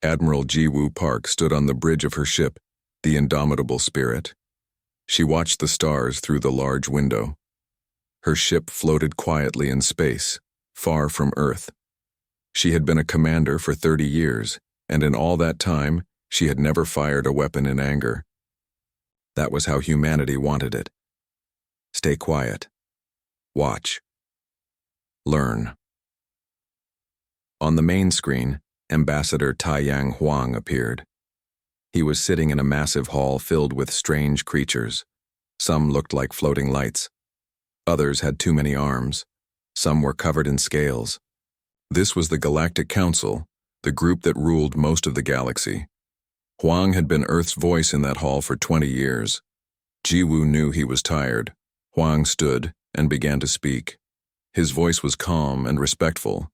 Admiral Jiwoo Park stood on the bridge of her ship, the Indomitable Spirit. She watched the stars through the large window. Her ship floated quietly in space, far from Earth. She had been a commander for 30 years, and in all that time, she had never fired a weapon in anger. That was how humanity wanted it. Stay quiet. Watch. Learn. On the main screen, Ambassador Taiyang Huang appeared. He was sitting in a massive hall filled with strange creatures. Some looked like floating lights. Others had too many arms. Some were covered in scales. This was the Galactic Council, the group that ruled most of the galaxy. Huang had been Earth's voice in that hall for 20 years. Jiwoo knew he was tired. Huang stood and began to speak. His voice was calm and respectful.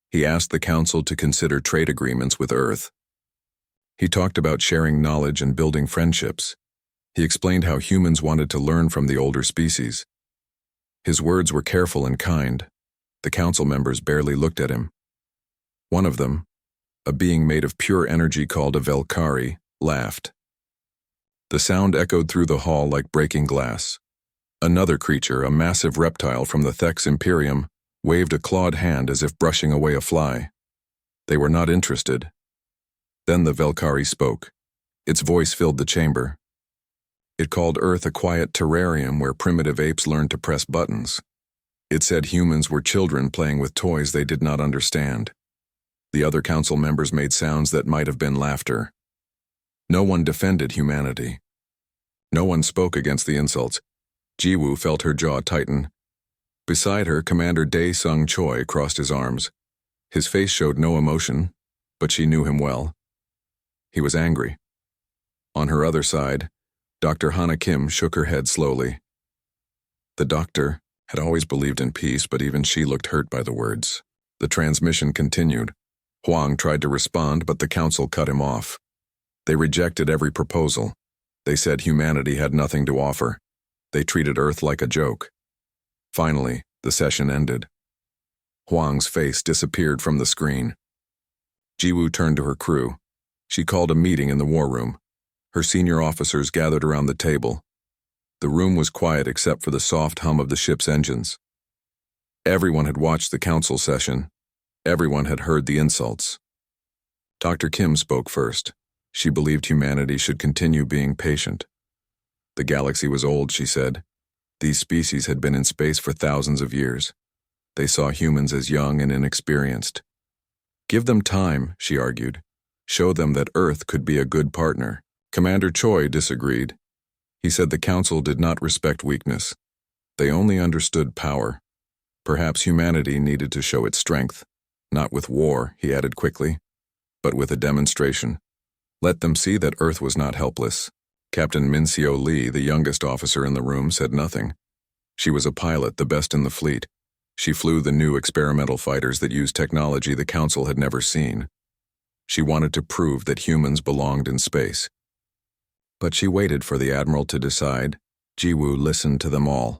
He asked the Council to consider trade agreements with Earth. He talked about sharing knowledge and building friendships. He explained how humans wanted to learn from the older species. His words were careful and kind. The Council members barely looked at him. One of them, a being made of pure energy called a Velkari, laughed. The sound echoed through the hall like breaking glass. Another creature, a massive reptile from the Thex Imperium, waved a clawed hand as if brushing away a fly. They were not interested. Then the Velkari spoke. Its voice filled the chamber. It called Earth a quiet terrarium where primitive apes learned to press buttons. It said humans were children playing with toys they did not understand. The other council members made sounds that might have been laughter. No one defended humanity. No one spoke against the insults. Jiwoo felt her jaw tighten. Beside her, Commander Dae Sung Choi crossed his arms. His face showed no emotion, but she knew him well. He was angry. On her other side, Dr. Hana Kim shook her head slowly. The doctor had always believed in peace, but even she looked hurt by the words. The transmission continued. Huang tried to respond, but the council cut him off. They rejected every proposal. They said humanity had nothing to offer. They treated Earth like a joke. Finally, the session ended. Huang's face disappeared from the screen. Jiwoo turned to her crew. She called a meeting in the war room. Her senior officers gathered around the table. The room was quiet except for the soft hum of the ship's engines. Everyone had watched the council session. Everyone had heard the insults. Dr. Kim spoke first. She believed humanity should continue being patient. The galaxy was old, she said. These species had been in space for thousands of years. They saw humans as young and inexperienced. Give them time, she argued. Show them that Earth could be a good partner. Commander Choi disagreed. He said the council did not respect weakness. They only understood power. Perhaps humanity needed to show its strength. Not with war, he added quickly, but with a demonstration. Let them see that Earth was not helpless. Captain Min-Seo Lee, the youngest officer in the room, said nothing. She was a pilot, the best in the fleet. She flew the new experimental fighters that used technology the council had never seen. She wanted to prove that humans belonged in space. But she waited for the admiral to decide. Jiwoo listened to them all.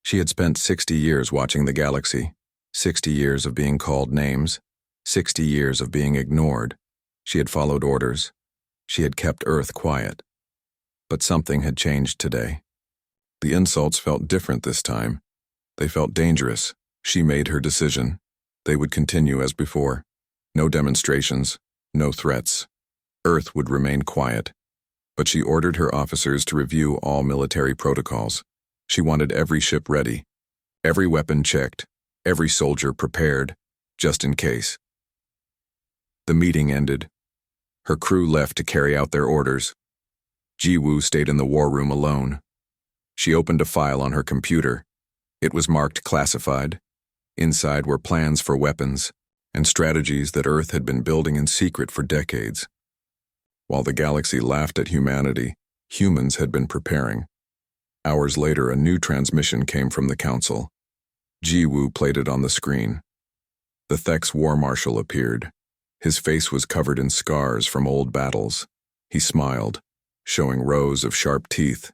She had spent 60 years watching the galaxy, 60 years of being called names, 60 years of being ignored. She had followed orders. She had kept Earth quiet. But something had changed today. The insults felt different this time. They felt dangerous. She made her decision. They would continue as before. No demonstrations, no threats. Earth would remain quiet. But she ordered her officers to review all military protocols. She wanted every ship ready, every weapon checked, every soldier prepared, just in case. The meeting ended. Her crew left to carry out their orders. Jiwoo stayed in the war room alone. She opened a file on her computer. It was marked classified. Inside were plans for weapons and strategies that Earth had been building in secret for decades. While the galaxy laughed at humanity, humans had been preparing. Hours later, a new transmission came from the council. Jiwoo played it on the screen. The Thex war marshal appeared. His face was covered in scars from old battles. He smiled, showing rows of sharp teeth.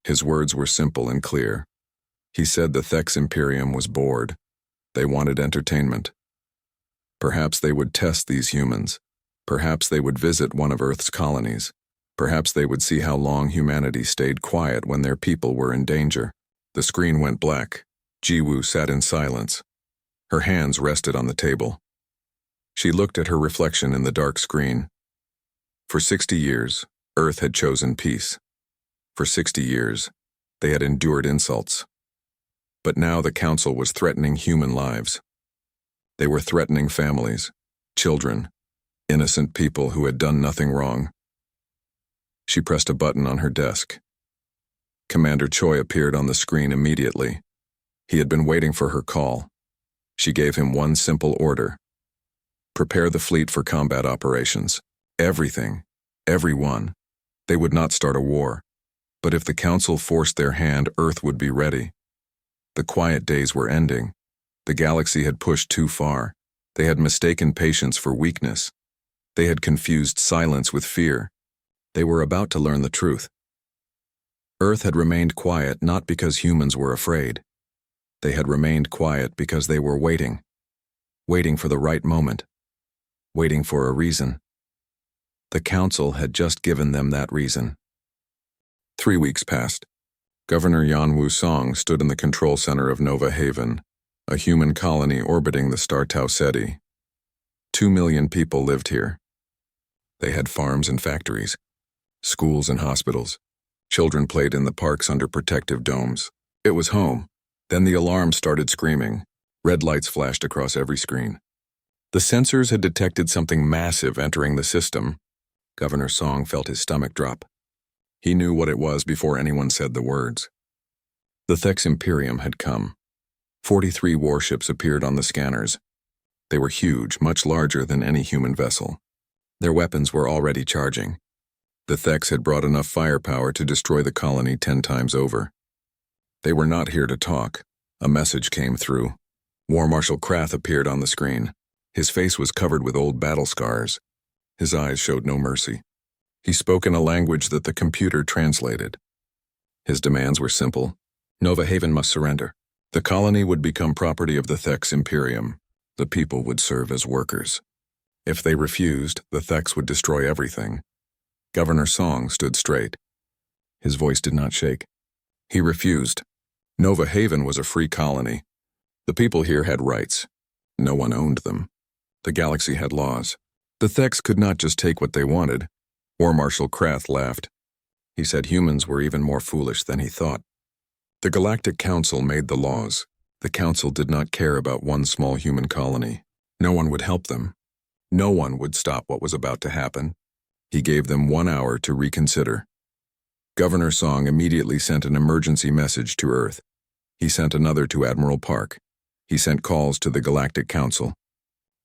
His words were simple and clear. He said the Thex Imperium was bored. They wanted entertainment. Perhaps they would test these humans. Perhaps they would visit one of Earth's colonies. Perhaps they would see how long humanity stayed quiet when their people were in danger. The screen went black. Jiwoo sat in silence. Her hands rested on the table. She looked at her reflection in the dark screen. For 60 years, Earth had chosen peace. For 60 years, they had endured insults. But now the Council was threatening human lives. They were threatening families, children, innocent people who had done nothing wrong. She pressed a button on her desk. Commander Choi appeared on the screen immediately. He had been waiting for her call. She gave him one simple order. Prepare the fleet for combat operations. Everything. Everyone. They would not start a war. But if the Council forced their hand, Earth would be ready. The quiet days were ending. The galaxy had pushed too far. They had mistaken patience for weakness. They had confused silence with fear. They were about to learn the truth. Earth had remained quiet not because humans were afraid. They had remained quiet because they were waiting. Waiting for the right moment. Waiting for a reason. The Council had just given them that reason. 3 weeks passed. Governor Yan Wu-song stood in the control center of Nova Haven, a human colony orbiting the star Tau Ceti. 2 million people lived here. They had farms and factories, schools and hospitals. Children played in the parks under protective domes. It was home. Then the alarm started screaming. Red lights flashed across every screen. The sensors had detected something massive entering the system. Governor Song felt his stomach drop. He knew what it was before anyone said the words. The Thex Imperium had come. 43 warships appeared on the scanners. They were huge, much larger than any human vessel. Their weapons were already charging. The Thex had brought enough firepower to destroy the colony 10 times over. They were not here to talk. A message came through. War Marshal Krath appeared on the screen. His face was covered with old battle scars. His eyes showed no mercy. He spoke in a language that the computer translated. His demands were simple. Nova Haven must surrender. The colony would become property of the Thex Imperium. The people would serve as workers. If they refused, the Thex would destroy everything. Governor Song stood straight. His voice did not shake. He refused. Nova Haven was a free colony. The people here had rights. No one owned them. The galaxy had laws. The Thex could not just take what they wanted. War Marshal Krath laughed. He said humans were even more foolish than he thought. The Galactic Council made the laws. The Council did not care about one small human colony. No one would help them. No one would stop what was about to happen. He gave them 1 hour to reconsider. Governor Song immediately sent an emergency message to Earth. He sent another to Admiral Park. He sent calls to the Galactic Council.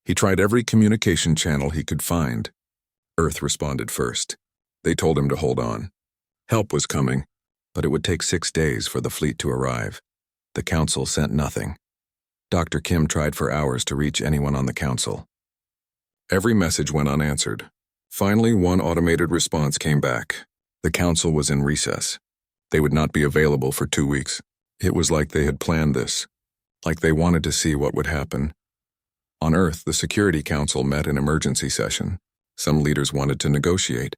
He tried every communication channel he could find. Earth responded first. They told him to hold on. Help was coming, but it would take 6 days for the fleet to arrive. The Council sent nothing. Dr. Kim tried for hours to reach anyone on the Council. Every message went unanswered. Finally, one automated response came back. The Council was in recess. They would not be available for 2 weeks. It was like they had planned this, like they wanted to see what would happen. On Earth, the Security Council met in emergency session. Some leaders wanted to negotiate.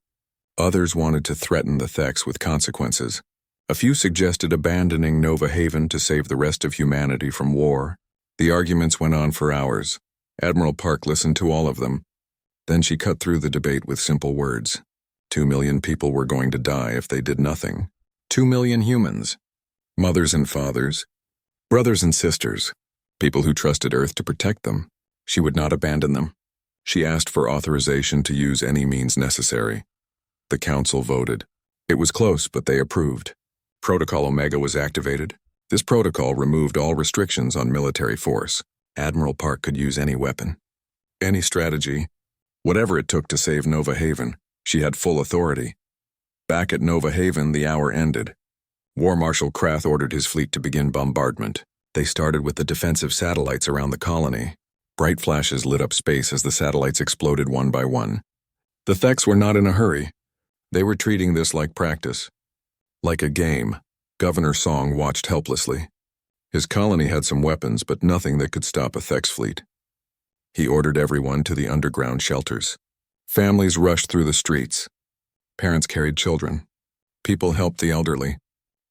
Others wanted to threaten the Thex with consequences. A few suggested abandoning Nova Haven to save the rest of humanity from war. The arguments went on for hours. Admiral Park listened to all of them. Then she cut through the debate with simple words. 2 million people were going to die if they did nothing. 2 million humans. Mothers and fathers. Brothers and sisters. People who trusted Earth to protect them. She would not abandon them. She asked for authorization to use any means necessary. The Council voted. It was close, but they approved. Protocol Omega was activated. This protocol removed all restrictions on military force. Admiral Park could use any weapon, any strategy, whatever it took to save Nova Haven. She had full authority. Back at Nova Haven, the hour ended. War Marshal Krath ordered his fleet to begin bombardment. They started with the defensive satellites around the colony. Bright flashes lit up space as the satellites exploded one by one. The Thex were not in a hurry. They were treating this like practice. Like a game. Governor Song watched helplessly. His colony had some weapons, but nothing that could stop a Thex fleet. He ordered everyone to the underground shelters. Families rushed through the streets. Parents carried children. People helped the elderly.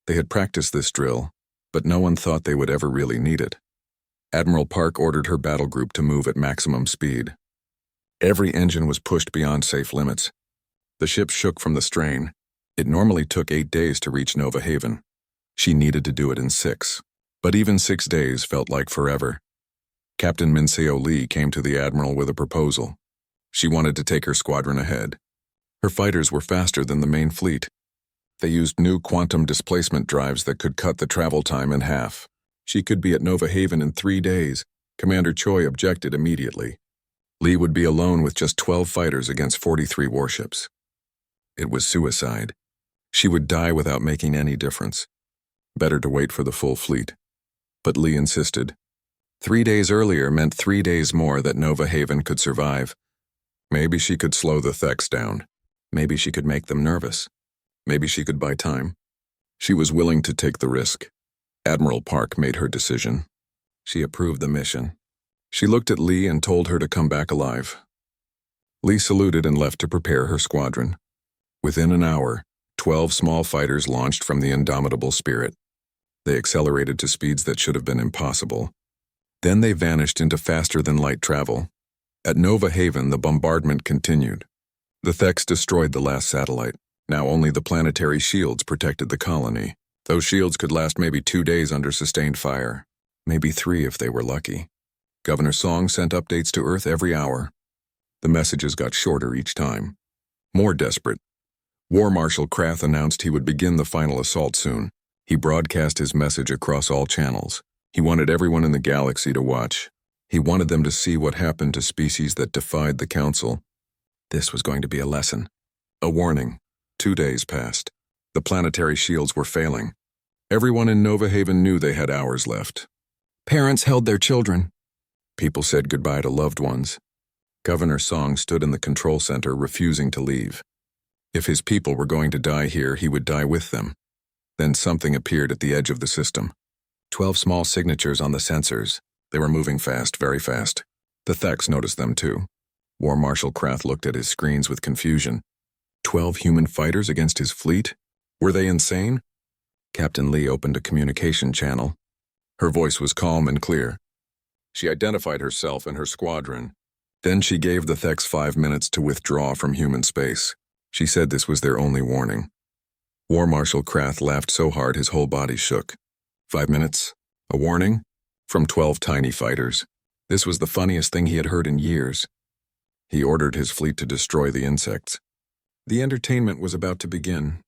They had practiced this drill, but no one thought they would ever really need it. Admiral Park ordered her battle group to move at maximum speed. Every engine was pushed beyond safe limits. The ship shook from the strain. It normally took 8 days to reach Nova Haven. She needed to do it in 6. But even 6 days felt like forever. Captain Minseo Lee came to the Admiral with a proposal. She wanted to take her squadron ahead. Her fighters were faster than the main fleet. They used new quantum displacement drives that could cut the travel time in half. She could be at Nova Haven in 3 days. Commander Choi objected immediately. Lee would be alone with just 12 fighters against 43 warships. It was suicide. She would die without making any difference. Better to wait for the full fleet. But Lee insisted. 3 days earlier meant 3 days more that Nova Haven could survive. Maybe she could slow the Theks down. Maybe she could make them nervous. Maybe she could buy time. She was willing to take the risk. Admiral Park made her decision. She approved the mission. She looked at Lee and told her to come back alive. Lee saluted and left to prepare her squadron. Within an hour, 12 small fighters launched from the indomitable Spirit. They accelerated to speeds that should have been impossible. Then they vanished into faster-than-light travel. At Nova Haven, the bombardment continued. The Theks destroyed the last satellite. Now only the planetary shields protected the colony. Those shields could last maybe 2 days under sustained fire. Maybe 3 if they were lucky. Governor Song sent updates to Earth every hour. The messages got shorter each time. More desperate. War Marshal Krath announced he would begin the final assault soon. He broadcast his message across all channels. He wanted everyone in the galaxy to watch. He wanted them to see what happened to species that defied the Council. This was going to be a lesson. A warning. 2 days passed. The planetary shields were failing. Everyone in Nova Haven knew they had hours left. Parents held their children. People said goodbye to loved ones. Governor Song stood in the control center, refusing to leave. If his people were going to die here, he would die with them. Then something appeared at the edge of the system. 12 small signatures on the sensors. They were moving fast, very fast. The Theks noticed them too. War Marshal Krath looked at his screens with confusion. 12 human fighters against his fleet? Were they insane? Captain Lee opened a communication channel. Her voice was calm and clear. She identified herself and her squadron. Then she gave the Theks 5 minutes to withdraw from human space. She said this was their only warning. War Marshal Krath laughed so hard his whole body shook. 5 minutes? A warning? From 12 tiny fighters. This was the funniest thing he had heard in years. He ordered his fleet to destroy the insects. The entertainment was about to begin.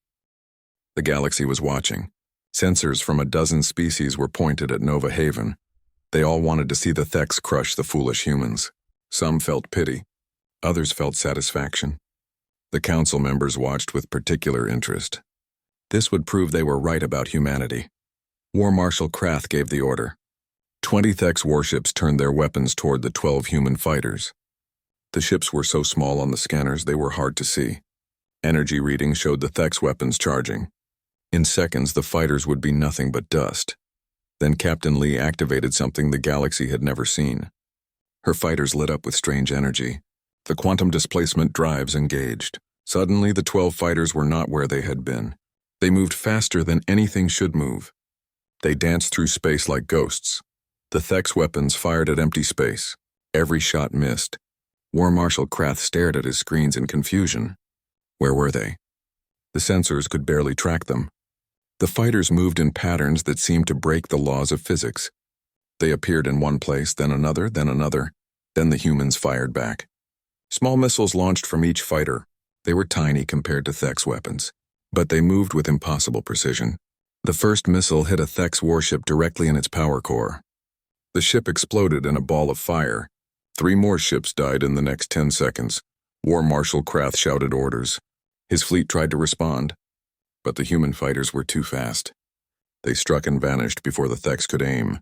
The galaxy was watching. Sensors from a dozen species were pointed at Nova Haven. They all wanted to see the Theks crush the foolish humans. Some felt pity. Others felt satisfaction. The council members watched with particular interest. This would prove they were right about humanity. War Marshal Krath gave the order. 20 Theks warships turned their weapons toward the 12 human fighters. The ships were so small on the scanners they were hard to see. Energy readings showed the Theks weapons charging. In seconds, the fighters would be nothing but dust. Then Captain Lee activated something the galaxy had never seen. Her fighters lit up with strange energy. The quantum displacement drives engaged. Suddenly, the 12 fighters were not where they had been. They moved faster than anything should move. They danced through space like ghosts. The Theks weapons fired at empty space. Every shot missed. War Marshal Krath stared at his screens in confusion. Where were they? The sensors could barely track them. The fighters moved in patterns that seemed to break the laws of physics. They appeared in one place, then another, then another. Then the humans fired back. Small missiles launched from each fighter. They were tiny compared to Theks weapons, but they moved with impossible precision. The first missile hit a Theks warship directly in its power core. The ship exploded in a ball of fire. 3 more ships died in the next 10 seconds. War Marshal Krath shouted orders. His fleet tried to respond, but the human fighters were too fast. They struck and vanished before the Theks could aim.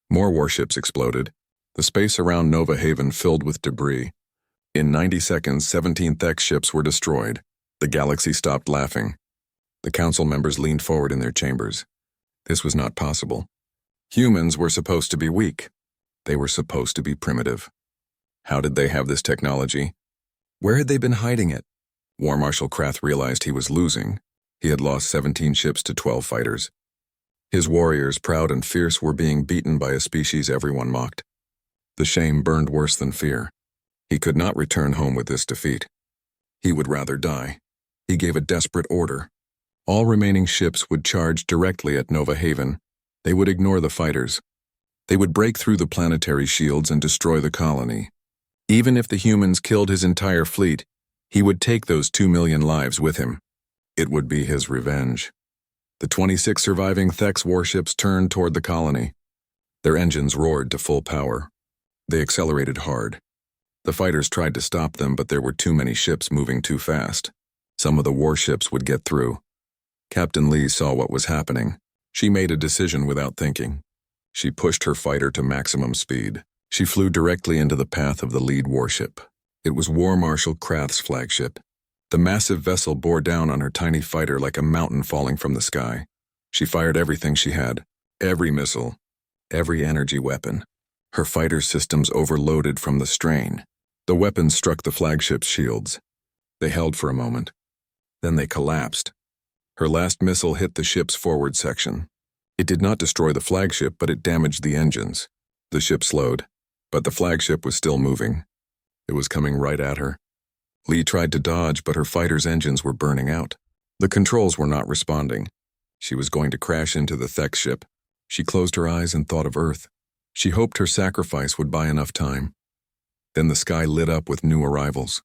More warships exploded. The space around Nova Haven filled with debris. In 90 seconds, 17 Theks ships were destroyed. The galaxy stopped laughing. The council members leaned forward in their chambers. This was not possible. Humans were supposed to be weak. They were supposed to be primitive. How did they have this technology? Where had they been hiding it? War Marshal Krath realized he was losing. He had lost 17 ships to 12 fighters. His warriors, proud and fierce, were being beaten by a species everyone mocked. The shame burned worse than fear. He could not return home with this defeat. He would rather die. He gave a desperate order. All remaining ships would charge directly at Nova Haven. They would ignore the fighters. They would break through the planetary shields and destroy the colony. Even if the humans killed his entire fleet, he would take those 2 million lives with him. It would be his revenge. The 26 surviving Thex warships turned toward the colony. Their engines roared to full power. They accelerated hard. The fighters tried to stop them, but there were too many ships moving too fast. Some of the warships would get through. Captain Lee saw what was happening. She made a decision without thinking. She pushed her fighter to maximum speed. She flew directly into the path of the lead warship. It was War Marshal Krath's flagship. The massive vessel bore down on her tiny fighter like a mountain falling from the sky. She fired everything she had, every missile, every energy weapon. Her fighter systems overloaded from the strain. The weapons struck the flagship's shields. They held for a moment. Then they collapsed. Her last missile hit the ship's forward section. It did not destroy the flagship, but it damaged the engines. The ship slowed, but the flagship was still moving. It was coming right at her. Lee tried to dodge, but her fighter's engines were burning out. The controls were not responding. She was going to crash into the Thex ship. She closed her eyes and thought of Earth. She hoped her sacrifice would buy enough time. Then the sky lit up with new arrivals.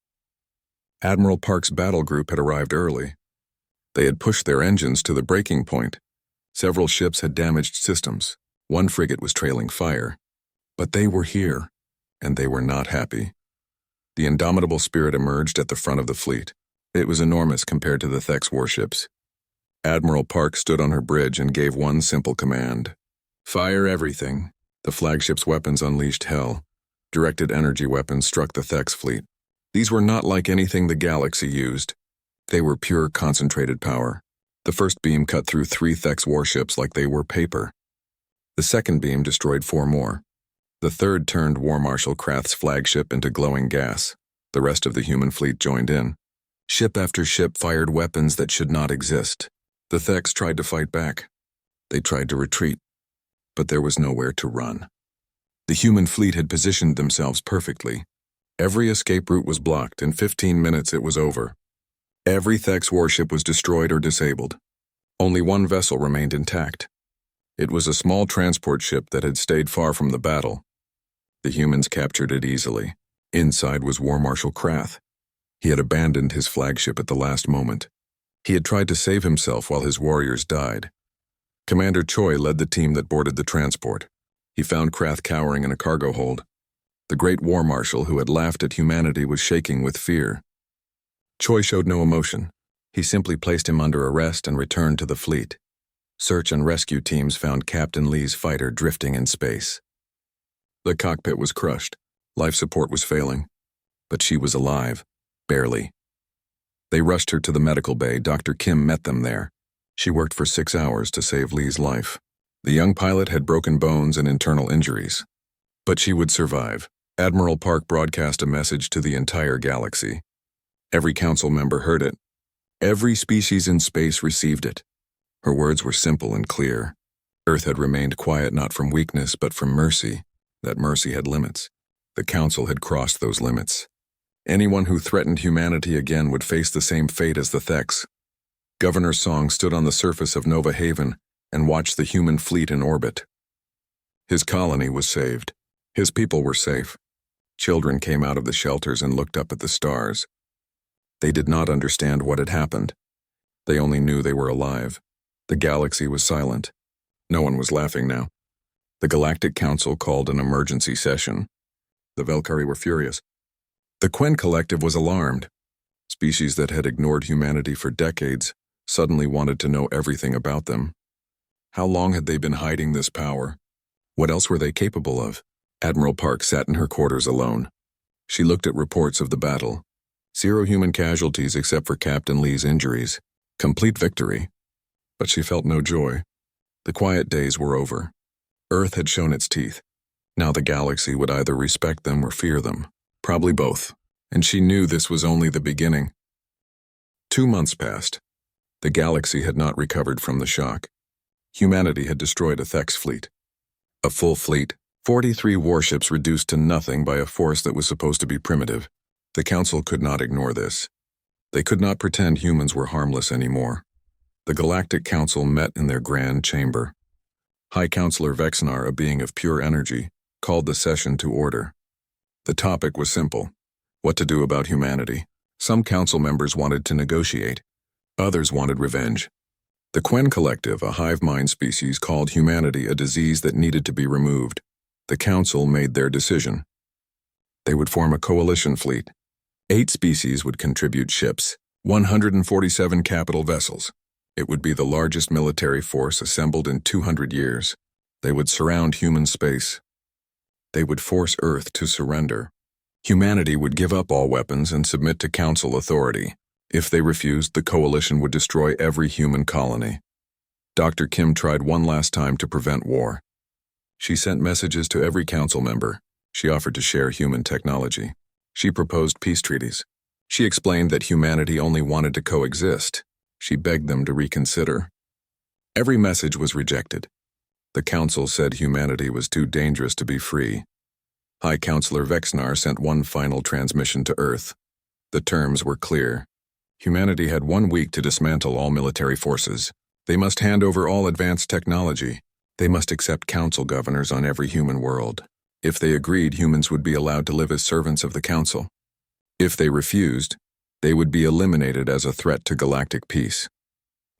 Admiral Park's battle group had arrived early. They had pushed their engines to the breaking point. Several ships had damaged systems. One frigate was trailing fire. But they were here, and they were not happy. The indomitable spirit emerged at the front of the fleet. It was enormous compared to the Thex warships. Admiral Park stood on her bridge and gave one simple command. Fire everything. The flagship's weapons unleashed hell. Directed energy weapons struck the Thex fleet. These were not like anything the galaxy used. They were pure concentrated power. The first beam cut through 3 Thex warships like they were paper. The second beam destroyed 4 more. The third turned War Marshal Krath's flagship into glowing gas. The rest of the human fleet joined in. Ship after ship fired weapons that should not exist. The Thex tried to fight back. They tried to retreat, but there was nowhere to run. The human fleet had positioned themselves perfectly. Every escape route was blocked. In 15 minutes it was over. Every Thex warship was destroyed or disabled. Only one vessel remained intact. It was a small transport ship that had stayed far from the battle. The humans captured it easily. Inside was War Marshal Krath. He had abandoned his flagship at the last moment. He had tried to save himself while his warriors died. Commander Choi led the team that boarded the transport. He found Krath cowering in a cargo hold. The great War Marshal who had laughed at humanity was shaking with fear. Choi showed no emotion. He simply placed him under arrest and returned to the fleet. Search and rescue teams found Captain Lee's fighter drifting in space. The cockpit was crushed. Life support was failing. But she was alive. Barely. They rushed her to the medical bay. Dr. Kim met them there. She worked for 6 hours to save Lee's life. The young pilot had broken bones and internal injuries. But she would survive. Admiral Park broadcast a message to the entire galaxy. Every council member heard it. Every species in space received it. Her words were simple and clear. Earth had remained quiet not from weakness but from mercy. That mercy had limits. The council had crossed those limits. Anyone who threatened humanity again would face the same fate as the Thex. Governor Song stood on the surface of Nova Haven and watched the human fleet in orbit. His colony was saved. His people were safe. Children came out of the shelters and looked up at the stars. They did not understand what had happened. They only knew they were alive. The galaxy was silent. No one was laughing now. The Galactic Council called an emergency session. The Velkari were furious. The Quen Collective was alarmed. Species that had ignored humanity for decades suddenly wanted to know everything about them. How long had they been hiding this power? What else were they capable of? Admiral Park sat in her quarters alone. She looked at reports of the battle. 0 human casualties except for Captain Lee's injuries. Complete victory. But she felt no joy. The quiet days were over. Earth had shown its teeth. Now the galaxy would either respect them or fear them. Probably both. and she knew this was only the beginning. 2 months passed. The galaxy had not recovered from the shock. Humanity had destroyed a Thex fleet. A full fleet, 43 warships reduced to nothing by a force that was supposed to be primitive. The Council could not ignore this. They could not pretend humans were harmless anymore. The Galactic Council met in their grand chamber. High Counselor Vexnar, a being of pure energy, called the session to order. The topic was simple: what to do about humanity. Some council members wanted to negotiate. Others wanted revenge. The Quen Collective, a hive mind species, called humanity a disease that needed to be removed. The council made their decision. They would form a coalition fleet. 8 species would contribute ships, 147 capital vessels. It would be the largest military force assembled in 200 years. They would surround human space. They would force Earth to surrender. Humanity would give up all weapons and submit to council authority. If they refused, the coalition would destroy every human colony. Dr. Kim tried one last time to prevent war. She sent messages to every council member. She offered to share human technology. She proposed peace treaties. She explained that humanity only wanted to coexist. She begged them to reconsider. Every message was rejected. The council said humanity was too dangerous to be free. High Counselor Vexnar sent one final transmission to Earth. The terms were clear. Humanity had 1 week to dismantle all military forces. They must hand over all advanced technology. They must accept council governors on every human world. If they agreed, humans would be allowed to live as servants of the council. If they refused, they would be eliminated as a threat to galactic peace.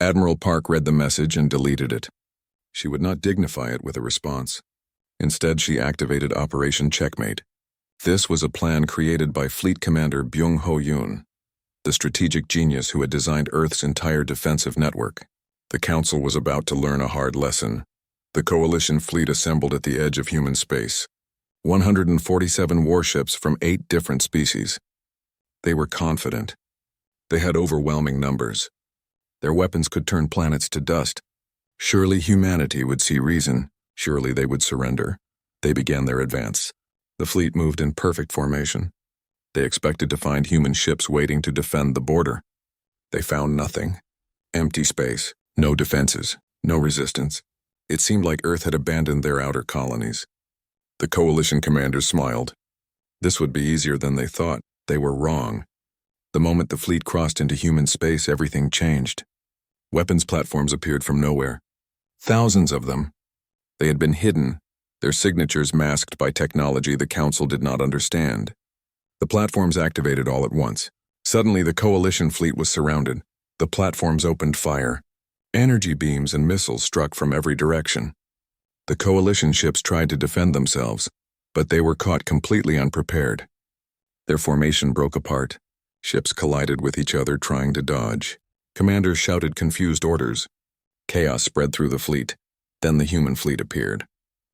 Admiral Park read the message and deleted it. She would not dignify it with a response. Instead, she activated Operation Checkmate. This was a plan created by Fleet Commander Byung-Ho Yoon, the strategic genius who had designed Earth's entire defensive network. The Council was about to learn a hard lesson. The Coalition fleet assembled at the edge of human space. 147 warships from 8 different species. They were confident. They had overwhelming numbers. Their weapons could turn planets to dust. Surely humanity would see reason. Surely they would surrender. They began their advance. The fleet moved in perfect formation. They expected to find human ships waiting to defend the border. They found nothing. Empty space, no defenses, no resistance. It seemed like Earth had abandoned their outer colonies. The coalition commanders smiled. This would be easier than they thought. They were wrong. The moment the fleet crossed into human space, everything changed. Weapons platforms appeared from nowhere. Thousands of them. They had been hidden, their signatures masked by technology the Council did not understand. The platforms activated all at once. Suddenly, the coalition fleet was surrounded. The platforms opened fire. Energy beams and missiles struck from every direction. The coalition ships tried to defend themselves, but they were caught completely unprepared. Their formation broke apart. Ships collided with each other trying to dodge. Commanders shouted confused orders. Chaos spread through the fleet. Then the human fleet appeared.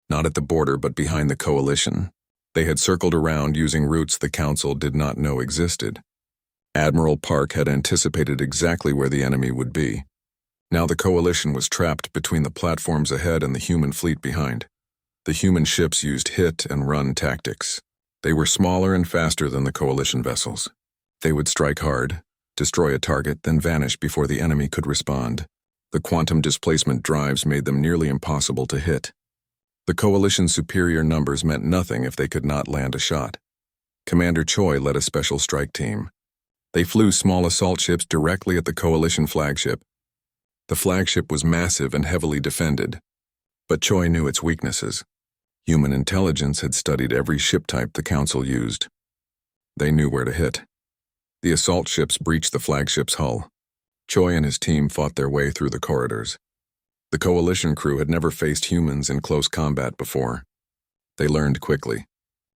Not at the border, but behind the coalition. They had circled around using routes the Council did not know existed. Admiral Park had anticipated exactly where the enemy would be. Now the coalition was trapped between the platforms ahead and the human fleet behind. The human ships used hit-and-run tactics. They were smaller and faster than the coalition vessels. They would strike hard, destroy a target, then vanish before the enemy could respond. The quantum displacement drives made them nearly impossible to hit. The coalition's superior numbers meant nothing if they could not land a shot. Commander Choi led a special strike team. They flew small assault ships directly at the coalition flagship. The flagship was massive and heavily defended, but Choi knew its weaknesses. Human intelligence had studied every ship type the Council used. They knew where to hit. The assault ships breached the flagship's hull. Choi and his team fought their way through the corridors. The coalition crew had never faced humans in close combat before. They learned quickly.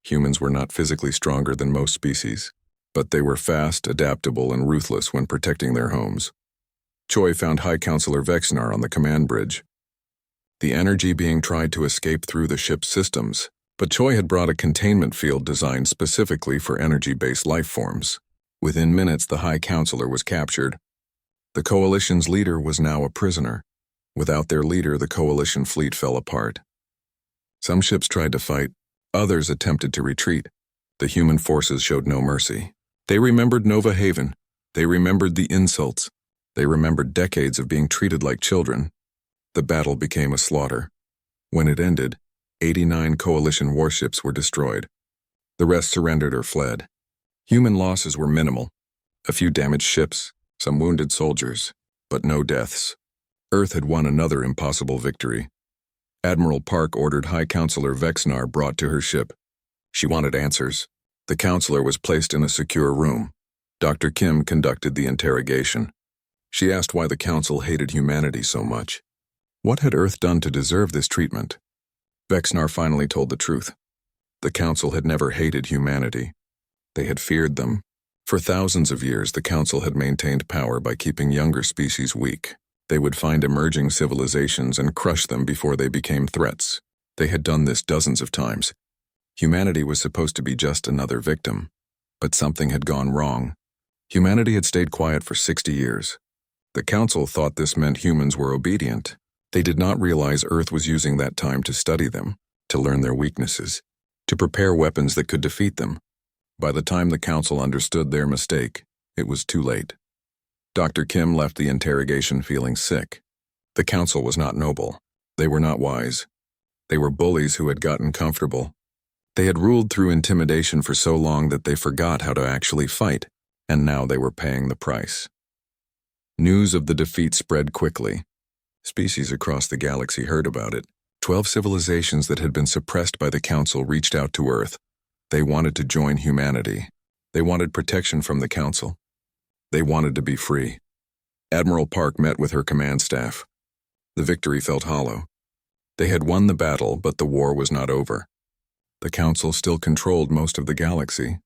Humans were not physically stronger than most species, but they were fast, adaptable, and ruthless when protecting their homes. Choi found High Counselor Vexnar on the command bridge. The energy being tried to escape through the ship's systems, but Choi had brought a containment field designed specifically for energy-based life forms. Within minutes, the High Counselor was captured. The coalition's leader was now a prisoner. Without their leader, the coalition fleet fell apart. Some ships tried to fight, others attempted to retreat. The human forces showed no mercy. They remembered Nova Haven. They remembered the insults. They remembered decades of being treated like children. The battle became a slaughter. When it ended, 89 coalition warships were destroyed. The rest surrendered or fled. Human losses were minimal. A few damaged ships, some wounded soldiers, but no deaths. Earth had won another impossible victory. Admiral Park ordered High Counselor Vexnar brought to her ship. She wanted answers. The counselor was placed in a secure room. Dr. Kim conducted the interrogation. She asked why the council hated humanity so much. What had Earth done to deserve this treatment? Vexnar finally told the truth. The council had never hated humanity. They had feared them. For thousands of years, the council had maintained power by keeping younger species weak. They would find emerging civilizations and crush them before they became threats. They had done this dozens of times. Humanity was supposed to be just another victim. But something had gone wrong. Humanity had stayed quiet for 60 years. The council thought this meant humans were obedient. They did not realize Earth was using that time to study them, to learn their weaknesses, to prepare weapons that could defeat them. By the time the council understood their mistake, it was too late. Dr. Kim left the interrogation feeling sick. The council was not noble. They were not wise. They were bullies who had gotten comfortable. They had ruled through intimidation for so long that they forgot how to actually fight, and now they were paying the price. News of the defeat spread quickly. Species across the galaxy heard about it. 12 civilizations that had been suppressed by the council reached out to Earth. They wanted to join humanity. They wanted protection from the council. They wanted to be free. Admiral Park met with her command staff. The victory felt hollow. They had won the battle, but the war was not over. The council still controlled most of the galaxy.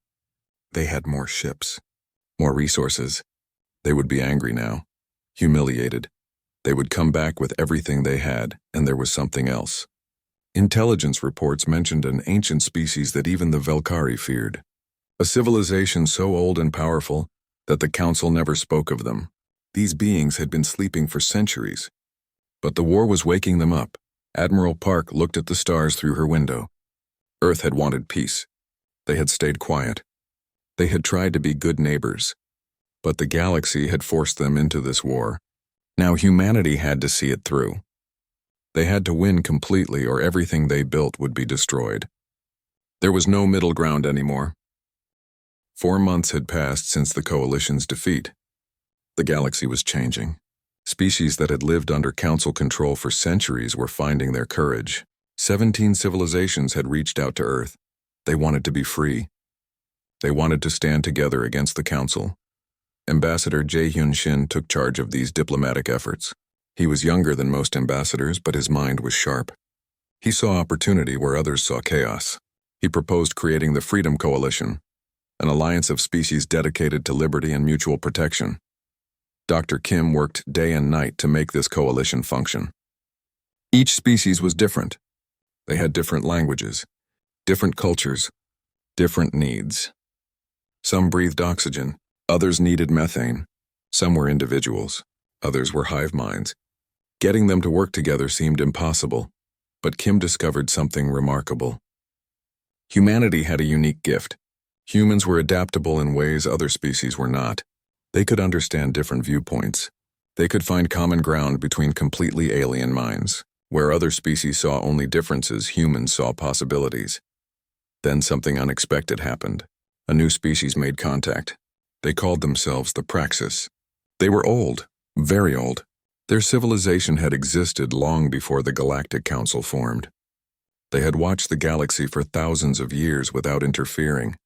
They had more ships, more resources. They would be angry now, humiliated. They would come back with everything they had, and there was something else. Intelligence reports mentioned an ancient species that even the Velkari feared. A civilization so old and powerful that the council never spoke of them. These beings had been sleeping for centuries. But the war was waking them up. Admiral Park looked at the stars through her window. Earth had wanted peace. They had stayed quiet. They had tried to be good neighbors. But the galaxy had forced them into this war. Now humanity had to see it through. They had to win completely or everything they built would be destroyed. There was no middle ground anymore. 4 months had passed since the coalition's defeat. The galaxy was changing. Species that had lived under council control for centuries were finding their courage. 17 civilizations had reached out to Earth. They wanted to be free. They wanted to stand together against the council. Ambassador Jae-hyun Shin took charge of these diplomatic efforts. He was younger than most ambassadors, but his mind was sharp. He saw opportunity where others saw chaos. He proposed creating the Freedom Coalition, an alliance of species dedicated to liberty and mutual protection. Dr. Kim worked day and night to make this coalition function. Each species was different. They had different languages, different cultures, different needs. Some breathed oxygen, others needed methane. Some were individuals, others were hive minds. Getting them to work together seemed impossible, but Kim discovered something remarkable. Humanity had a unique gift. Humans were adaptable in ways other species were not. They could understand different viewpoints. They could find common ground between completely alien minds. Where other species saw only differences, humans saw possibilities. Then something unexpected happened. A new species made contact. They called themselves the Praxis. They were old, very old. Their civilization had existed long before the Galactic Council formed. They had watched the galaxy for thousands of years without interfering.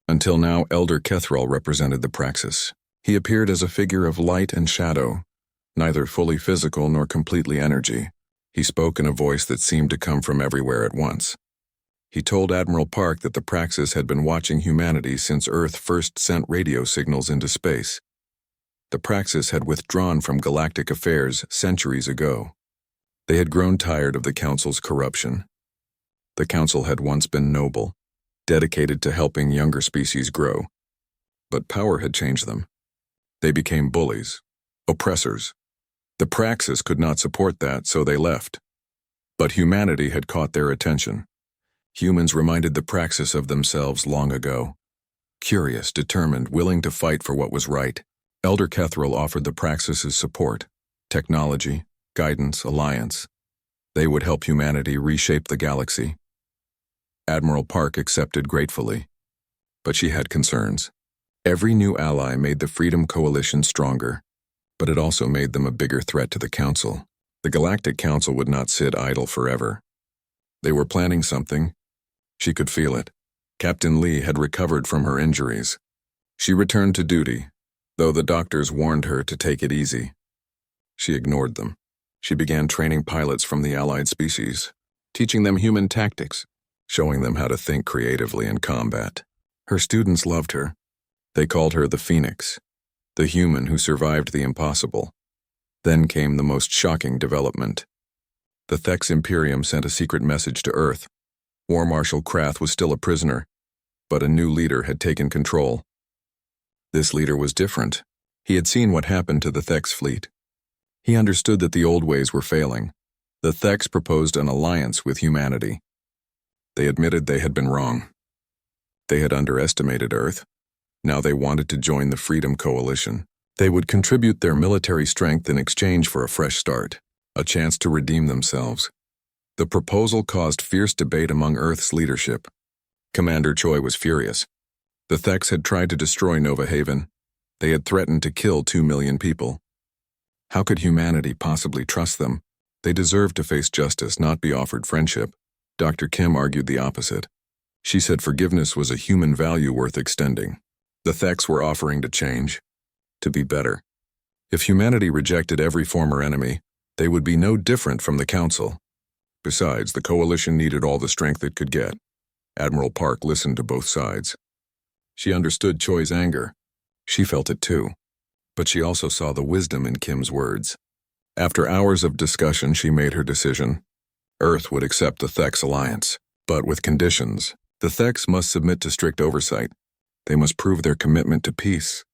Until now, Elder Kethrall represented the Praxis. He appeared as a figure of light and shadow, neither fully physical nor completely energy. He spoke in a voice that seemed to come from everywhere at once. He told Admiral Park that the Praxis had been watching humanity since Earth first sent radio signals into space. The Praxis had withdrawn from galactic affairs centuries ago. They had grown tired of the Council's corruption. The Council had once been noble, dedicated to helping younger species grow. But power had changed them. They became bullies, oppressors. The Praxis could not support that, so they left. But humanity had caught their attention. Humans reminded the Praxis of themselves long ago. Curious, determined, willing to fight for what was right. Elder Kethril offered the Praxis's support, technology, guidance, alliance. They would help humanity reshape the galaxy. Admiral Park accepted gratefully. But she had concerns. Every new ally made the Freedom Coalition stronger, but it also made them a bigger threat to the Council. The Galactic Council would not sit idle forever. They were planning something. She could feel it. Captain Lee had recovered from her injuries. She returned to duty, though the doctors warned her to take it easy. She ignored them. She began training pilots from the allied species, teaching them human tactics, showing them how to think creatively in combat. Her students loved her. They called her the Phoenix, the human who survived the impossible. Then came the most shocking development. The Thex Imperium sent a secret message to Earth. War Marshal Krath was still a prisoner, but a new leader had taken control. This leader was different. He had seen what happened to the Thex fleet. He understood that the old ways were failing. The Thex proposed an alliance with humanity. They admitted they had been wrong. They had underestimated Earth. Now they wanted to join the Freedom Coalition. They would contribute their military strength in exchange for a fresh start, a chance to redeem themselves. The proposal caused fierce debate among Earth's leadership. Commander Choi was furious. The Thex had tried to destroy Nova Haven. They had threatened to kill 2 million people. How could humanity possibly trust them? They deserved to face justice, not be offered friendship. Dr. Kim argued the opposite. She said forgiveness was a human value worth extending. The Thex were offering to change, to be better. If humanity rejected every former enemy, they would be no different from the Council. Besides, the Coalition needed all the strength it could get. Admiral Park listened to both sides. She understood Choi's anger. She felt it too. But she also saw the wisdom in Kim's words. After hours of discussion, she made her decision. Earth would accept the Thex alliance, but with conditions. The Thex must submit to strict oversight. They must prove their commitment to peace.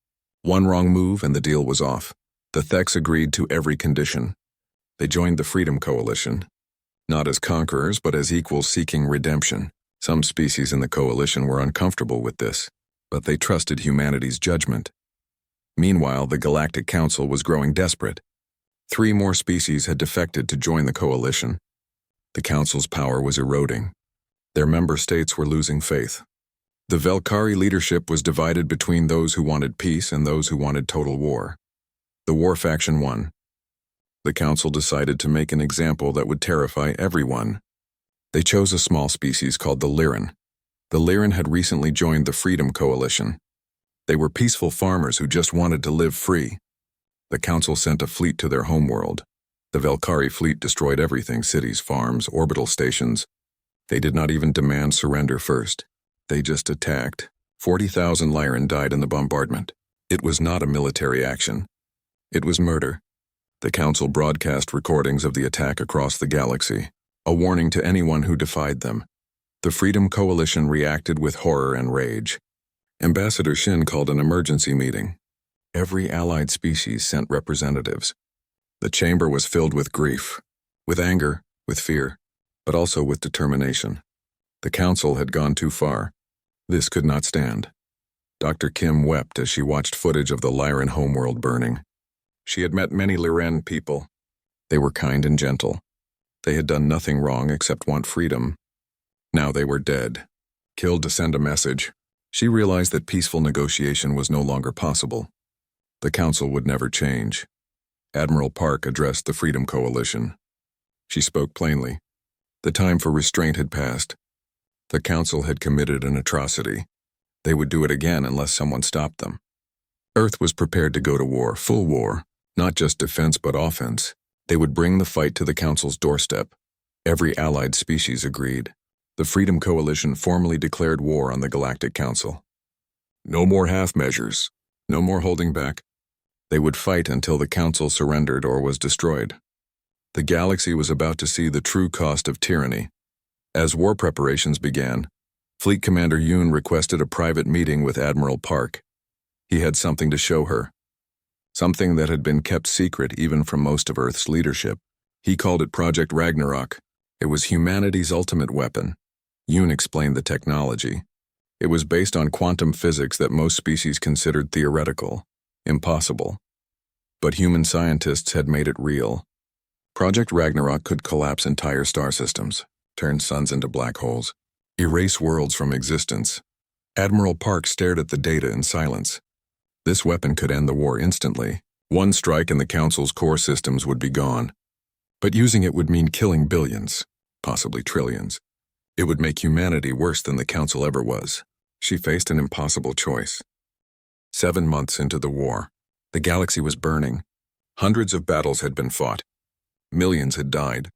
One wrong move and the deal was off. The Thex agreed to every condition. They joined the Freedom Coalition, not as conquerors but as equals seeking redemption. Some species in the coalition were uncomfortable with this, but they trusted humanity's judgment. Meanwhile, the Galactic Council was growing desperate. 3 more species had defected to join the coalition. The Council's power was eroding. Their member states were losing faith. The Velkari leadership was divided between those who wanted peace and those who wanted total war. The war faction won. The Council decided to make an example that would terrify everyone. They chose a small species called the Lyran. The Lyran had recently joined the Freedom Coalition. They were peaceful farmers who just wanted to live free. The Council sent a fleet to their homeworld. The Velkari fleet destroyed everything: cities, farms, orbital stations. They did not even demand surrender first. They just attacked. 40,000 Lyran died in the bombardment. It was not a military action. It was murder. The Council broadcast recordings of the attack across the galaxy, a warning to anyone who defied them. The Freedom Coalition reacted with horror and rage. Ambassador Shin called an emergency meeting. Every allied species sent representatives. The chamber was filled with grief, with anger, with fear, but also with determination. The Council had gone too far. This could not stand. Dr. Kim wept as she watched footage of the Lyran homeworld burning. She had met many Lyran people. They were kind and gentle. They had done nothing wrong except want freedom. Now they were dead, killed to send a message. She realized that peaceful negotiation was no longer possible. The Council would never change. Admiral Park addressed the Freedom Coalition. She spoke plainly. The time for restraint had passed. The Council had committed an atrocity. They would do it again unless someone stopped them. Earth was prepared to go to war, full war, not just defense but offense. They would bring the fight to the Council's doorstep. Every allied species agreed. The Freedom Coalition formally declared war on the Galactic Council. No more half measures. No more holding back. They would fight until the Council surrendered or was destroyed. The galaxy was about to see the true cost of tyranny. As war preparations began, Fleet Commander Yoon requested a private meeting with Admiral Park. He had something to show her. Something that had been kept secret even from most of Earth's leadership. He called it Project Ragnarok. It was humanity's ultimate weapon. Yoon explained the technology. It was based on quantum physics that most species considered theoretical, impossible. But human scientists had made it real. Project Ragnarok could collapse entire star systems, turn suns into black holes, erase worlds from existence. Admiral Park stared at the data in silence. This weapon could end the war instantly. One strike and the Council's core systems would be gone. But using it would mean killing billions, possibly trillions. It would make humanity worse than the Council ever was. She faced an impossible choice. 7 months into the war, the galaxy was burning. Hundreds of battles had been fought. Millions had died.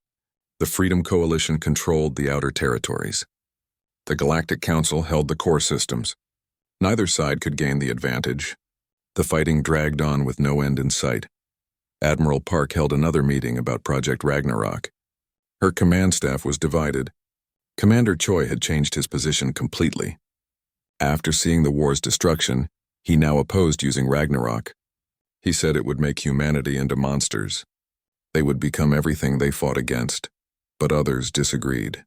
The Freedom Coalition controlled the outer territories. The Galactic Council held the core systems. Neither side could gain the advantage. The fighting dragged on with no end in sight. Admiral Park held another meeting about Project Ragnarok. Her command staff was divided. Commander Choi had changed his position completely. After seeing the war's destruction, he now opposed using Ragnarok. He said it would make humanity into monsters. They would become everything they fought against, but others disagreed.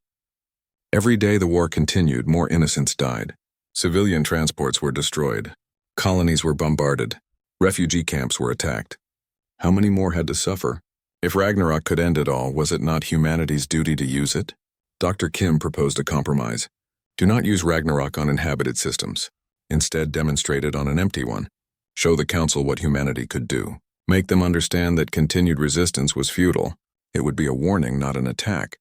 Every day the war continued, more innocents died. Civilian transports were destroyed. Colonies were bombarded. Refugee camps were attacked. How many more had to suffer? If Ragnarok could end it all, was it not humanity's duty to use it? Dr. Kim proposed a compromise. Do not use Ragnarok on inhabited systems. Instead, demonstrate it on an empty one. Show the Council what humanity could do. Make them understand that continued resistance was futile. It would be a warning, not an attack.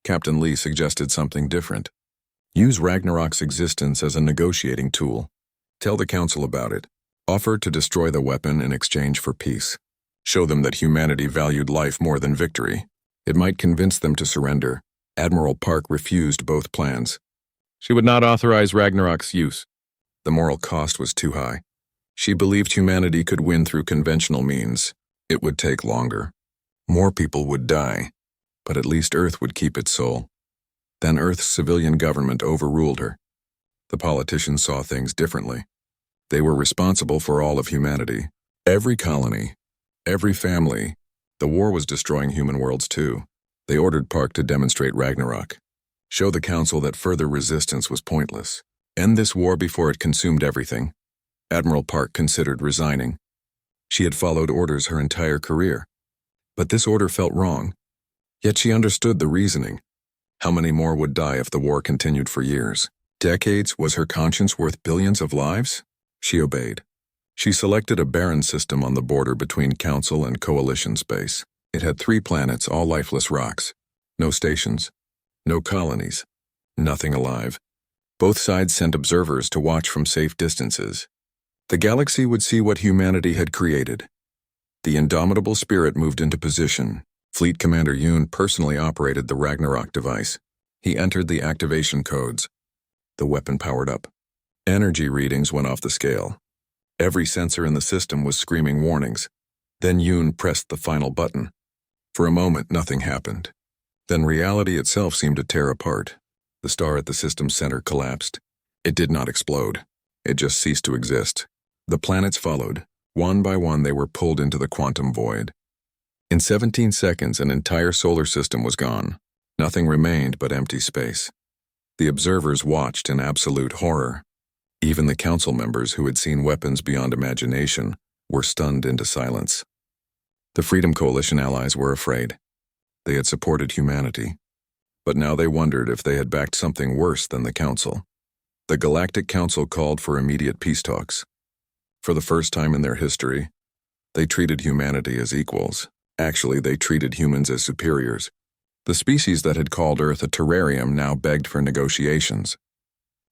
Captain Lee suggested something different. Use Ragnarok's existence as a negotiating tool. Tell the Council about it. Offer to destroy the weapon in exchange for peace. Show them that humanity valued life more than victory. It might convince them to surrender. Admiral Park refused both plans. She would not authorize Ragnarok's use. The moral cost was too high. She believed humanity could win through conventional means. It would take longer. More people would die, but at least Earth would keep its soul. Then Earth's civilian government overruled her. The politicians saw things differently. They were responsible for all of humanity. Every colony, every family. The war was destroying human worlds too. They ordered Park to demonstrate Ragnarok. Show the Council that further resistance was pointless. End this war before it consumed everything. Admiral Park considered resigning. She had followed orders her entire career. But this order felt wrong. Yet she understood the reasoning. How many more would die if the war continued for years? Decades? Was her conscience worth billions of lives? She obeyed. She selected a barren system on the border between Council and Coalition space. It had 3 planets, all lifeless rocks. No stations. No colonies. Nothing alive. Both sides sent observers to watch from safe distances. The galaxy would see what humanity had created. The indomitable spirit moved into position. Fleet Commander Yoon personally operated the Ragnarok device. He entered the activation codes. The weapon powered up. Energy readings went off the scale. Every sensor in the system was screaming warnings. Then Yoon pressed the final button. For a moment, nothing happened. Then reality itself seemed to tear apart. The star at the system's center collapsed. It did not explode. It just ceased to exist. The planets followed. One by one, they were pulled into the quantum void. In 17 seconds, an entire solar system was gone. Nothing remained but empty space. The observers watched in absolute horror. Even the Council members who had seen weapons beyond imagination were stunned into silence. The Freedom Coalition allies were afraid. They had supported humanity. But now they wondered if they had backed something worse than the Council. The Galactic Council called for immediate peace talks. For the first time in their history, they treated humanity as equals. Actually, they treated humans as superiors. The species that had called Earth a terrarium now begged for negotiations.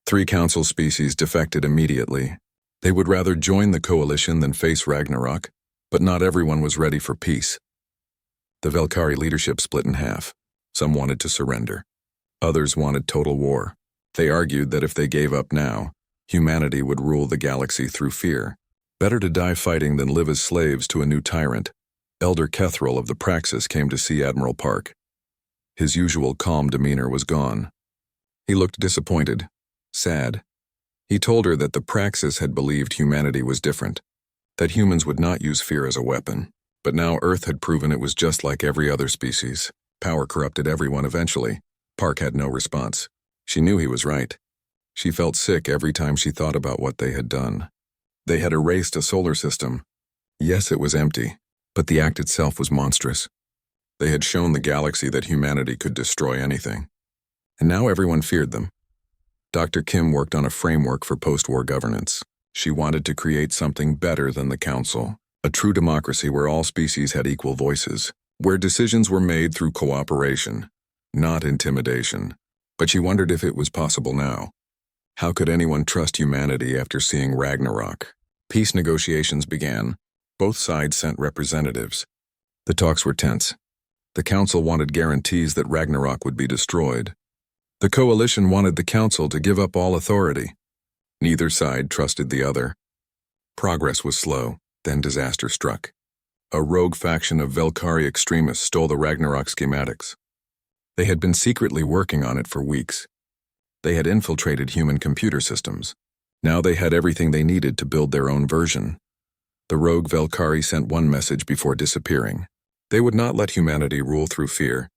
3 Council species defected immediately. They would rather join the coalition than face Ragnarok, but not everyone was ready for peace. The Velkari leadership split in half. Some wanted to surrender. Others wanted total war. They argued that if they gave up now, humanity would rule the galaxy through fear. Better to die fighting than live as slaves to a new tyrant. Elder Kethril of the Praxis came to see Admiral Park. His usual calm demeanor was gone. He looked disappointed, sad. He told her that the Praxis had believed humanity was different, that humans would not use fear as a weapon. But now Earth had proven it was just like every other species. Power corrupted everyone eventually. Park had no response. She knew he was right. She felt sick every time she thought about what they had done. They had erased a solar system. Yes, it was empty, but the act itself was monstrous. They had shown the galaxy that humanity could destroy anything. And now everyone feared them. Dr. Kim worked on a framework for post-war governance. She wanted to create something better than the Council, a true democracy where all species had equal voices, where decisions were made through cooperation, not intimidation. But she wondered if it was possible now. How could anyone trust humanity after seeing Ragnarok? Peace negotiations began. Both sides sent representatives. The talks were tense. The Council wanted guarantees that Ragnarok would be destroyed. The coalition wanted the Council to give up all authority. Neither side trusted the other. Progress was slow, then disaster struck. A rogue faction of Velkari extremists stole the Ragnarok schematics. They had been secretly working on it for weeks. They had infiltrated human computer systems. Now they had everything they needed to build their own version. The rogue Velkari sent one message before disappearing. They would not let humanity rule through fear.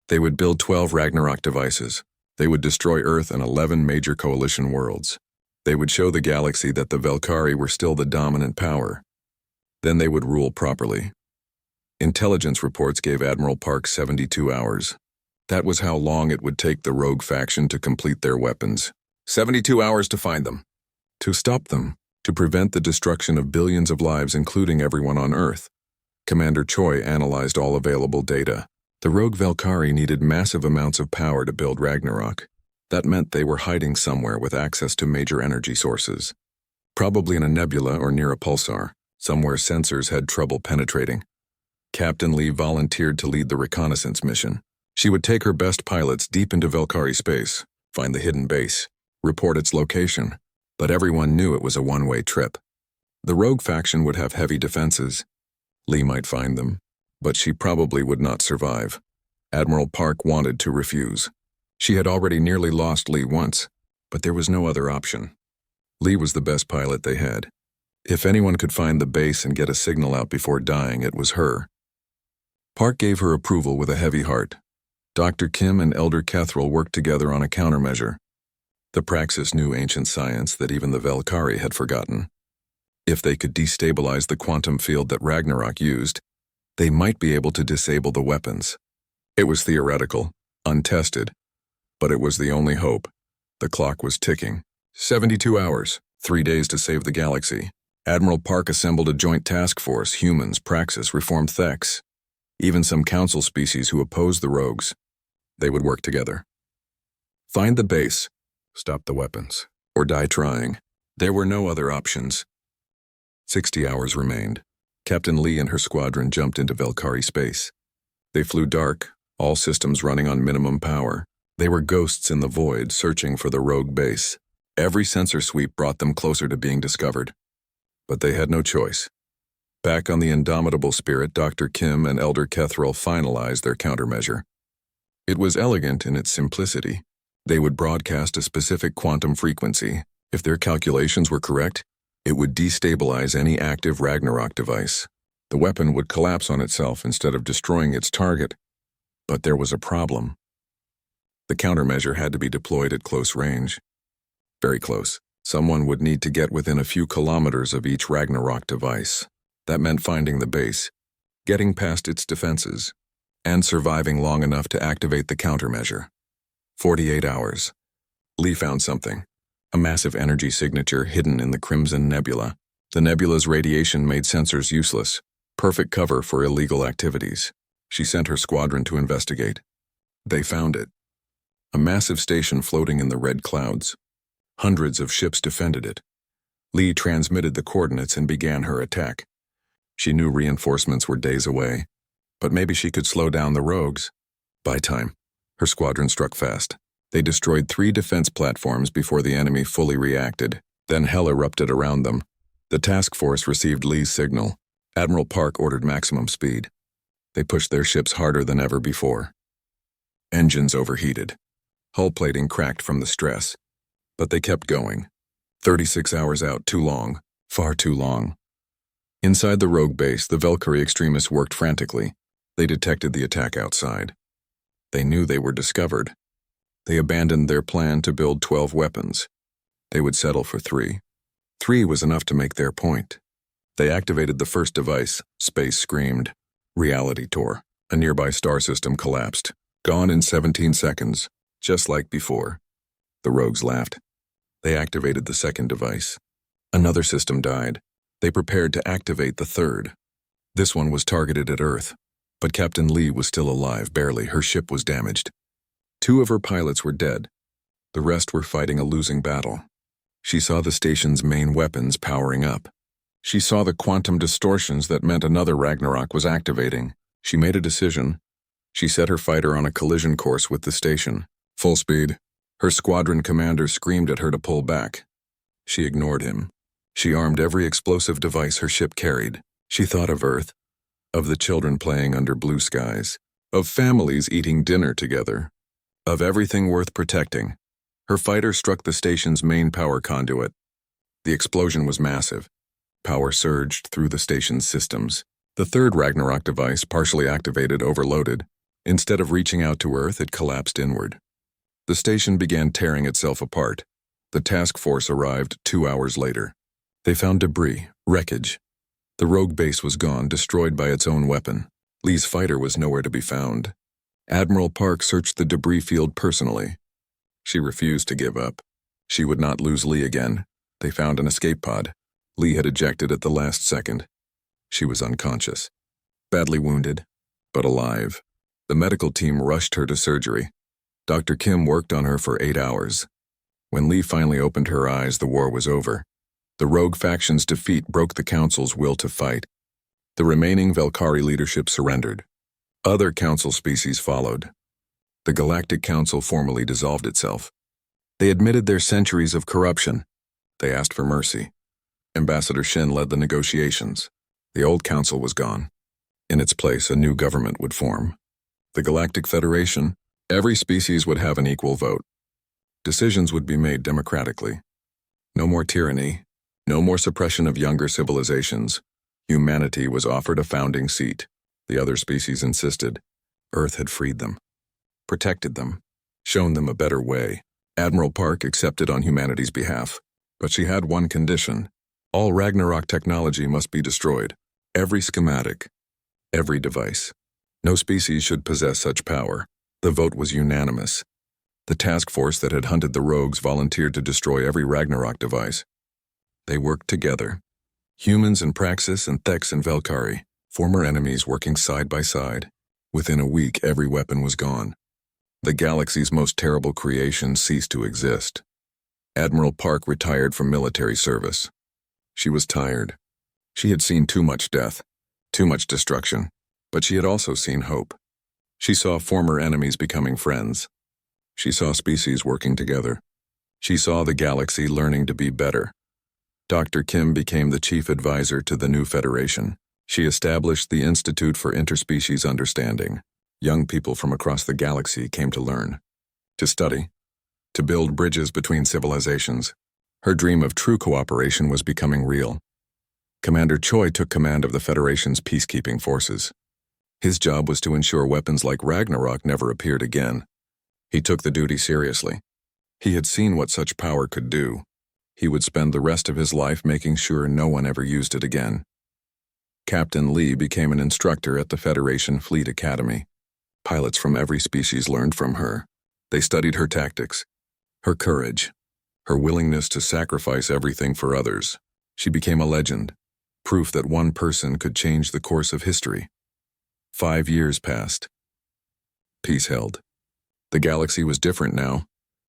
They would build 12 Ragnarok devices. They would destroy Earth and 11 major coalition worlds. They would show the galaxy that the Velkari were still the dominant power. Then they would rule properly. Intelligence reports gave Admiral Park 72 hours. That was how long it would take the rogue faction to complete their weapons. 72 hours to find them. To stop them. To prevent the destruction of billions of lives, including everyone on Earth. Commander Choi analyzed all available data. The rogue Velkari needed massive amounts of power to build Ragnarok. That meant they were hiding somewhere with access to major energy sources. Probably in a nebula or near a pulsar, somewhere sensors had trouble penetrating. Captain Lee volunteered to lead the reconnaissance mission. She would take her best pilots deep into Velkari space, find the hidden base, report its location. But everyone knew it was a one-way trip. The rogue faction would have heavy defenses. Lee might find them, but she probably would not survive. Admiral Park wanted to refuse. She had already nearly lost Lee once, but there was no other option. Lee was the best pilot they had. If anyone could find the base and get a signal out before dying, it was her. Park gave her approval with a heavy heart. Dr. Kim and Elder Kethril worked together on a countermeasure. The Praxis knew ancient science that even the Velkari had forgotten. If they could destabilize the quantum field that Ragnarok used, they might be able to disable the weapons. It was theoretical, untested, but it was the only hope. The clock was ticking. 72 hours, 3 days to save the galaxy. Admiral Park assembled a joint task force, humans, Praxis, reformed Thex, even some council species who opposed the rogues. They would work together. Find the base, stop the weapons, or die trying. There were no other options. 60 hours remained. Captain Lee and her squadron jumped into Velkari space. They flew dark, all systems running on minimum power. They were ghosts in the void, searching for the rogue base. Every sensor sweep brought them closer to being discovered. But they had no choice. Back on the indomitable Spirit, Dr. Kim and Elder Kethril finalized their countermeasure. It was elegant in its simplicity. They would broadcast a specific quantum frequency. If their calculations were correct, it would destabilize any active Ragnarok device. The weapon would collapse on itself instead of destroying its target. But there was a problem. The countermeasure had to be deployed at close range. Very close. Someone would need to get within a few kilometers of each Ragnarok device. That meant finding the base, getting past its defenses, and surviving long enough to activate the countermeasure. 48 hours. Lee found something. A massive energy signature hidden in the Crimson Nebula. The nebula's radiation made sensors useless. Perfect cover for illegal activities. She sent her squadron to investigate. They found it. A massive station floating in the red clouds. Hundreds of ships defended it. Lee transmitted the coordinates and began her attack. She knew reinforcements were days away, but maybe she could slow down the rogues. By time, her squadron struck fast. They destroyed 3 defense platforms before the enemy fully reacted. Then hell erupted around them. The task force received Lee's signal. Admiral Park ordered maximum speed. They pushed their ships harder than ever before. Engines overheated. Hull plating cracked from the stress. But they kept going. 36 hours out, too long. Far too long. Inside the rogue base, the Velkari extremists worked frantically. They detected the attack outside. They knew they were discovered. They abandoned their plan to build 12 weapons. They would settle for 3. 3 was enough to make their point. They activated the first device. Space screamed. Reality tore. A nearby star system collapsed. Gone in 17 seconds, just like before. The rogues laughed. They activated the second device. Another system died. They prepared to activate the third. This one was targeted at Earth, but Captain Lee was still alive, barely. Her ship was damaged. 2 of her pilots were dead. The rest were fighting a losing battle. She saw the station's main weapons powering up. She saw the quantum distortions that meant another Ragnarok was activating. She made a decision. She set her fighter on a collision course with the station. Full speed. Her squadron commander screamed at her to pull back. She ignored him. She armed every explosive device her ship carried. She thought of Earth, of the children playing under blue skies, of families eating dinner together, of everything worth protecting. Her fighter struck the station's main power conduit. The explosion was massive. Power surged through the station's systems. The third Ragnarok device, partially activated, overloaded. Instead of reaching out to Earth, it collapsed inward. The station began tearing itself apart. The task force arrived 2 hours later. They found debris, wreckage. The rogue base was gone, destroyed by its own weapon. Lee's fighter was nowhere to be found. Admiral Park searched the debris field personally. She refused to give up. She would not lose Lee again. They found an escape pod. Lee had ejected at the last second. She was unconscious. Badly wounded, but alive. The medical team rushed her to surgery. Dr. Kim worked on her for 8 hours. When Lee finally opened her eyes, the war was over. The rogue faction's defeat broke the Council's will to fight. The remaining Velkari leadership surrendered. Other Council species followed. The Galactic Council formally dissolved itself. They admitted their centuries of corruption. They asked for mercy. Ambassador Shin led the negotiations. The old council was gone. In its place, a new government would form. The Galactic Federation, every species would have an equal vote. Decisions would be made democratically. No more tyranny, no more suppression of younger civilizations. Humanity was offered a founding seat. The other species insisted. Earth had freed them, protected them, shown them a better way. Admiral Park accepted on humanity's behalf. But she had one condition. All Ragnarok technology must be destroyed. Every schematic, every device. No species should possess such power. The vote was unanimous. The task force that had hunted the rogues volunteered to destroy every Ragnarok device. They worked together. Humans in Praxis and Thex and Velkari, former enemies working side by side. Within a week, every weapon was gone. The galaxy's most terrible creation ceased to exist. Admiral Park retired from military service. She was tired. She had seen too much death, too much destruction, but she had also seen hope. She saw former enemies becoming friends. She saw species working together. She saw the galaxy learning to be better. Dr. Kim became the chief advisor to the new Federation. She established the Institute for Interspecies Understanding. Young people from across the galaxy came to learn, to study, to build bridges between civilizations. Her dream of true cooperation was becoming real. Commander Choi took command of the Federation's peacekeeping forces. His job was to ensure weapons like Ragnarok never appeared again. He took the duty seriously. He had seen what such power could do. He would spend the rest of his life making sure no one ever used it again. Captain Lee became an instructor at the Federation Fleet Academy. Pilots from every species learned from her. They studied her tactics, her courage, her willingness to sacrifice everything for others. She became a legend, proof that one person could change the course of history. 5 years passed. Peace held. The galaxy was different now.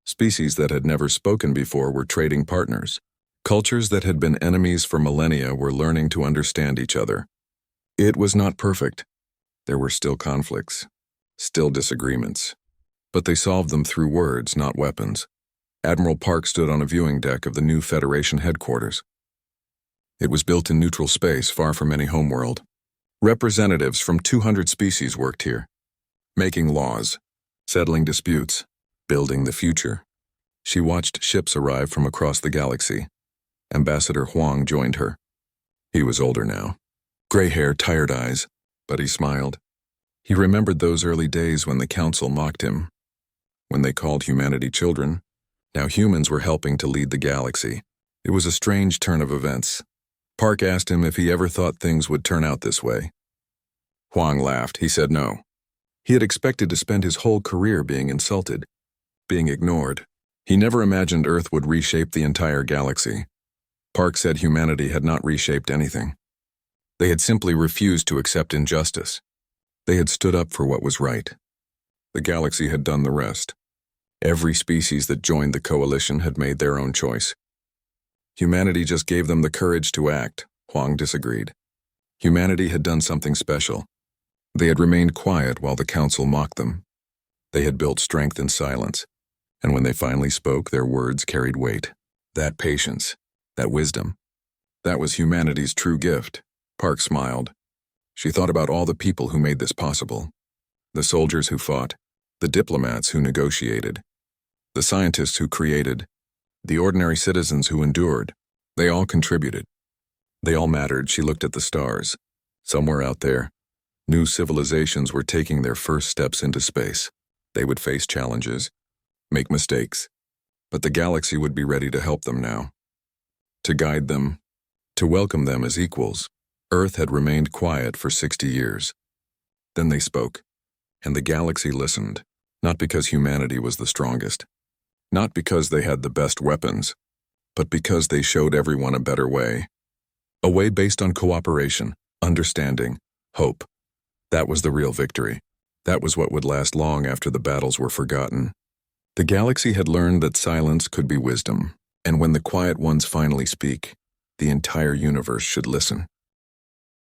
Species that had never spoken before were trading partners. Cultures that had been enemies for millennia were learning to understand each other. It was not perfect. There were still conflicts, still disagreements. But they solved them through words, not weapons. Admiral Park stood on a viewing deck of the new Federation headquarters. It was built in neutral space, far from any homeworld. Representatives from 200 species worked here, making laws, settling disputes, building the future. She watched ships arrive from across the galaxy. Ambassador Huang joined her. He was older now. Gray hair, tired eyes, but he smiled. He remembered those early days when the Council mocked him, when they called humanity children, Now humans were helping to lead the galaxy. It was a strange turn of events. Park asked him if he ever thought things would turn out this way. Huang laughed. He said no. He had expected to spend his whole career being insulted, being ignored. He never imagined Earth would reshape the entire galaxy. Park said humanity had not reshaped anything. They had simply refused to accept injustice. They had stood up for what was right. The galaxy had done the rest. Every species that joined the coalition had made their own choice. Humanity just gave them the courage to act. Huang disagreed. Humanity had done something special. They had remained quiet while the council mocked them. They had built strength in silence, and when they finally spoke, their words carried weight. That patience, that wisdom, that was humanity's true gift. Park smiled. She thought about all the people who made this possible. The soldiers who fought, the diplomats who negotiated, the scientists who created, the ordinary citizens who endured. They all contributed. They all mattered. She looked at the stars. Somewhere out there, new civilizations were taking their first steps into space. They would face challenges, make mistakes, but the galaxy would be ready to help them now, to guide them, to welcome them as equals. Earth had remained quiet for 60 years. Then they spoke, and the galaxy listened, not because humanity was the strongest, not because they had the best weapons, but because they showed everyone a better way. A way based on cooperation, understanding, hope. That was the real victory. That was what would last long after the battles were forgotten. The galaxy had learned that silence could be wisdom, and when the quiet ones finally speak, the entire universe should listen.